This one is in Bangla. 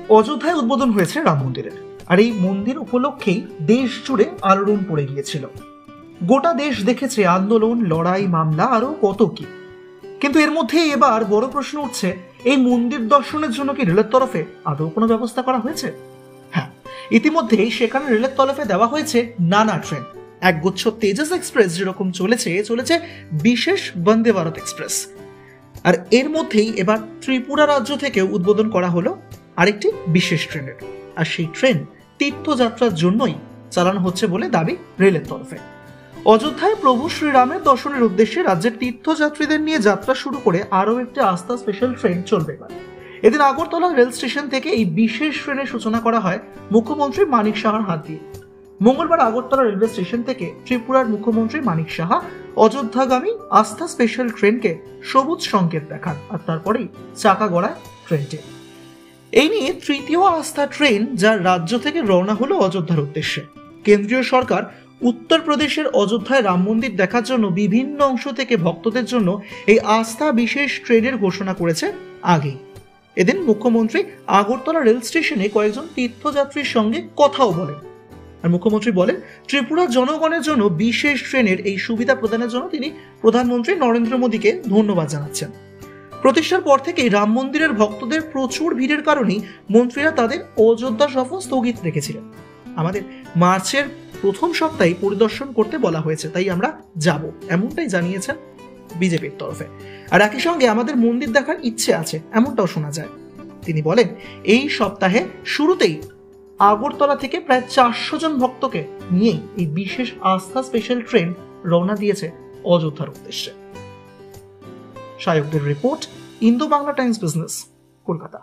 অযোধ্যায় উদ্বোধন হয়েছে রাম মন্দিরের, আর এই মন্দির উপলক্ষেই দেশ জুড়ে আলোড়ন পড়ে গিয়েছিল। গোটা দেশ দেখেছে আন্দোলন, লড়াই, মামলা, আরো কত কি। কিন্তু এর মধ্যে এবার বড় প্রশ্ন উঠছে, এই মন্দির দর্শনের জন্য কি রেলের তরফে আদৌ কোনো ব্যবস্থা করা হয়েছে? হ্যাঁ, ইতিমধ্যেই সেখানে রেলের তরফে দেওয়া হয়েছে নানা ট্রেন। একগুচ্ছ তেজস এক্সপ্রেস যেরকম চলেছে বিশেষ বন্দে ভারত এক্সপ্রেস। আর এর মধ্যেই এবার ত্রিপুরা রাজ্য থেকে উদ্বোধন করা হলো আরেকটি বিশেষ ট্রেনের। আর সেই ট্রেন তীর্থযাত্রার জন্যই চালানো হচ্ছে বলে দাবি রেলের তরফে। অযোধ্যায় প্রভু শ্রীরামের দর্শনের উদ্দেশ্যে রাজ্যের তীর্থযাত্রীদের নিয়ে যাত্রা শুরু করে আরও একটি আস্থা স্পেশাল ট্রেন চলবে এবার। এদিন আগরতলা রেল স্টেশন থেকে এই বিশেষ ট্রেনের সূচনা করা হয় মুখ্যমন্ত্রী মানিক সাহার হাত দিয়ে। মঙ্গলবার আগরতলা রেলওয়ে স্টেশন থেকে ত্রিপুরার মুখ্যমন্ত্রী মানিক সাহা অযোধ্যাগামী আস্থা স্পেশাল ট্রেনকে সবুজ সংকেত দেখান, আর তারপরেই চাকা গড়ায় ট্রেনটি। এই নিয়ে তৃতীয় আস্থা ট্রেন যা রাজ্য থেকে রওনা হলো অযোধ্যার উদ্দেশ্যে। কেন্দ্রীয় সরকার উত্তরপ্রদেশের অযোধ্যায় রাম মন্দির দেখার জন্য বিভিন্ন অংশ থেকে ভক্তদের জন্য এই আস্থা বিশেষ ট্রেনের ঘোষণা করেছে আগেই। এদিন মুখ্যমন্ত্রী আগরতলা রেল স্টেশনে কয়েকজন তীর্থযাত্রীর সঙ্গে কথাও বলেন। আর মুখ্যমন্ত্রী বলেন, ত্রিপুরার জনগণের জন্য বিশেষ ট্রেনের এই সুবিধা প্রদানের জন্য তিনি প্রধানমন্ত্রী নরেন্দ্র মোদীকে ধন্যবাদ জানাচ্ছেন। প্রতিষ্ঠার পর থেকেই রাম মন্দিরের ভক্তদের প্রচুর ভিড়ের কারণেই মন্ত্রীরা তাদের অযোধ্যা সফর স্থগিত রেখেছিলেন। আমাদের মার্চের প্রথম সপ্তাহে পরিদর্শন করতে বলা হয়েছে, তাই আমরা যাব, এমনটাই জানিয়েছেন বিজেপির তরফে। আর একই সঙ্গে আমাদের মন্দির দেখার ইচ্ছে আছে, এমনটাও শোনা যায়। তিনি বলেন, এই সপ্তাহে শুরুতেই আগরতলা থেকে প্রায় 400 জন ভক্তকে নিয়ে এই বিশেষ আস্থা স্পেশাল ট্রেন রওনা দিয়েছে অযোধ্যার উদ্দেশ্যে। সায়কদের report, Indo Bangla Times business, Kolkata.